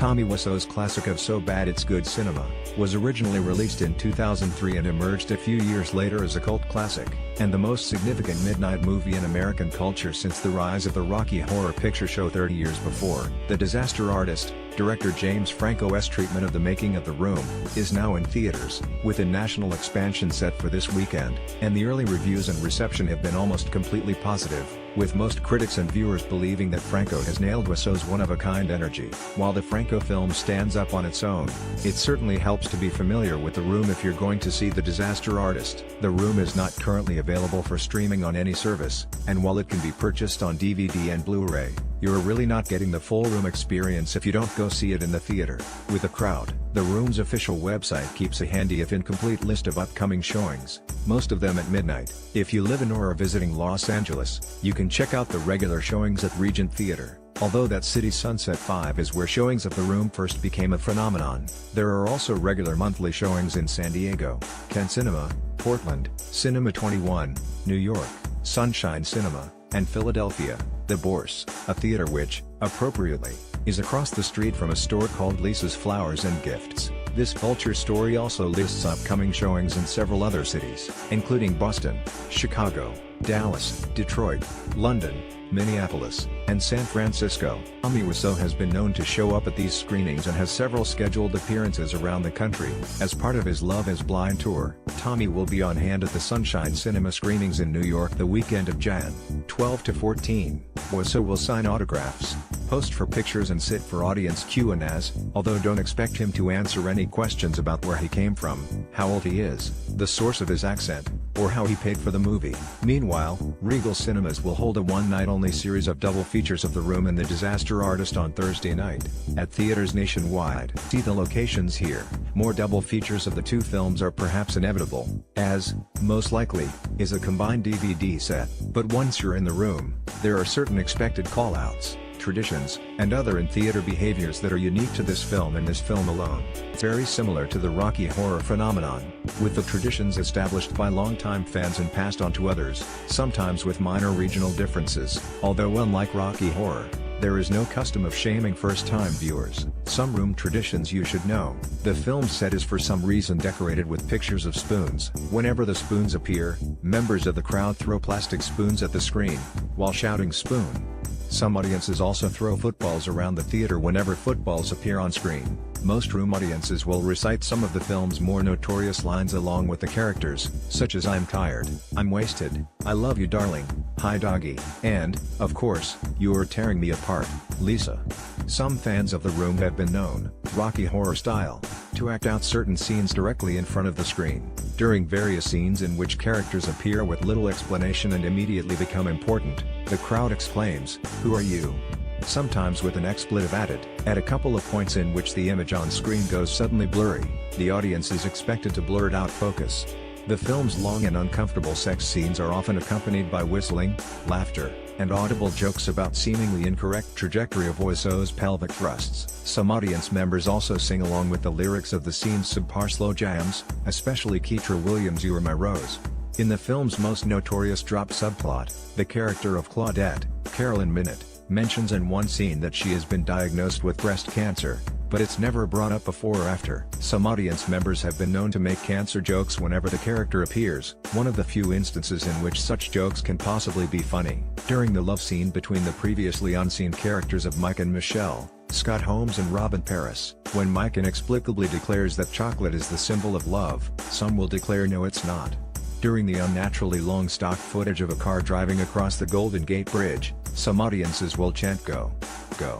Tommy Wiseau's classic of So Bad It's Good Cinema, was originally released in 2003 and emerged a few years later as a cult classic, and the most significant midnight movie in American culture since the rise of the Rocky Horror Picture Show 30 years before. The Disaster Artist, director James Franco's treatment of the making of The Room, is now in theaters, with a national expansion set for this weekend, and the early reviews and reception have been almost completely positive, with most critics and viewers believing that Franco has nailed Wiseau's one-of-a-kind energy. While the Franco film stands up on its own, it certainly helps to be familiar with The Room if you're going to see The Disaster Artist. The Room is not currently available for streaming on any service, and while it can be purchased on DVD and Blu-ray, you're really not getting the full Room experience if you don't go see it in the theater. With a crowd, The Room's official website keeps a handy if incomplete list of upcoming showings, most of them at midnight. If you live in or are visiting Los Angeles, you can check out the regular showings at Regent Theater, although that city's Sunset 5 is where showings of The Room first became a phenomenon. There are also regular monthly showings in San Diego, Ken Cinema, Portland, Cinema 21, New York, Sunshine Cinema, and Philadelphia, The Bourse, a theater which, appropriately, is across the street from a store called Lisa's Flowers and Gifts. This Vulture story also lists upcoming showings in several other cities, including Boston, Chicago, Dallas, Detroit, London, Minneapolis, and San Francisco. Tommy Wiseau has been known to show up at these screenings and has several scheduled appearances around the country. As part of his Love Is Blind tour, Tommy will be on hand at the Sunshine Cinema screenings in New York the weekend of Jan. 12 to 14. Wiseau will sign autographs, post for pictures and sit for audience Q&As, although don't expect him to answer any questions about where he came from, how old he is, the source of his accent, or how he paid for the movie. Meanwhile, Regal Cinemas will hold a one-night-only series of double features of The Room and The Disaster Artist on Thursday night, at theaters nationwide. See the locations here. More double features of the two films are perhaps inevitable, as, most likely, is a combined DVD set. But once you're in the room, there are certain expected call-outs, traditions, and other in-theater behaviors that are unique to this film and this film alone. It's very similar to the Rocky Horror phenomenon, with the traditions established by longtime fans and passed on to others, sometimes with minor regional differences. Although unlike Rocky Horror, there is no custom of shaming first-time viewers. Some room traditions you should know. The film set is for some reason decorated with pictures of spoons. Whenever the spoons appear, members of the crowd throw plastic spoons at the screen, while shouting "spoon." Some audiences also throw footballs around the theater whenever footballs appear on screen. Most room audiences will recite some of the film's more notorious lines along with the characters, such as "I'm tired," "I'm wasted," "I love you darling," "Hi doggy," and, of course, "You're tearing me apart, Lisa." Some fans of The Room have been known, Rocky Horror style, to act out certain scenes directly in front of the screen. During various scenes in which characters appear with little explanation and immediately become important, the crowd exclaims, "Who are you?" Sometimes with an expletive added. At a couple of points in which the image on screen goes suddenly blurry, the audience is expected to blurt out focus. The film's long and uncomfortable sex scenes are often accompanied by whistling, laughter, and audible jokes about seemingly incorrect trajectory of Wiseau's pelvic thrusts. Some audience members also sing along with the lyrics of the scene's subpar slow jams, especially Keitra Williams' "You Are My Rose." In the film's most notorious drop subplot, the character of Claudette, Carolyn Minute, mentions in one scene that she has been diagnosed with breast cancer, but it's never brought up before or after. Some audience members have been known to make cancer jokes whenever the character appears, one of the few instances in which such jokes can possibly be funny. During the love scene between the previously unseen characters of Mike and Michelle, Scott Holmes and Robin Paris, when Mike inexplicably declares that chocolate is the symbol of love, some will declare no it's not. During the unnaturally long stock footage of a car driving across the Golden Gate Bridge, some audiences will chant "Go, go,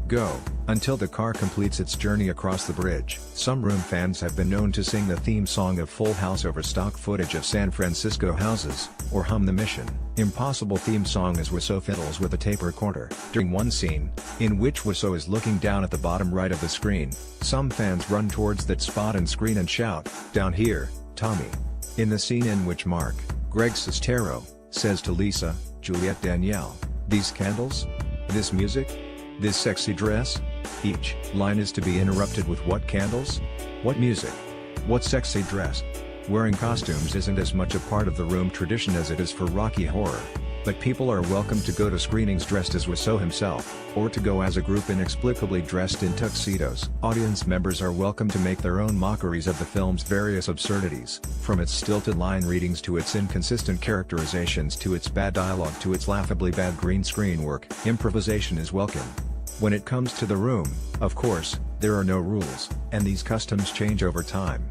go," until the car completes its journey across the bridge. Some Room fans have been known to sing the theme song of Full House over stock footage of San Francisco houses, or hum the Mission Impossible theme song as Wiseau fiddles with a tape recorder. During one scene, in which Wiseau is looking down at the bottom right of the screen, some fans run towards that spot and scream and shout, "Down here, Tommy." In the scene in which Mark, Greg Sestero, says to Lisa, Juliette Danielle, "These candles? This music? This sexy dress?" each line is to be interrupted with "What candles? What music? What sexy dress?" Wearing costumes isn't as much a part of The Room tradition as it is for Rocky Horror. But people are welcome to go to screenings dressed as Wiseau himself, or to go as a group inexplicably dressed in tuxedos. Audience members are welcome to make their own mockeries of the film's various absurdities, from its stilted line readings to its inconsistent characterizations to its bad dialogue to its laughably bad green screen work. Improvisation is welcome. When it comes to The Room, of course, there are no rules, and these customs change over time.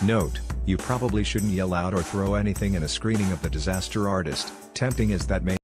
Note, you probably shouldn't yell out or throw anything in a screening of The Disaster Artist, tempting as that may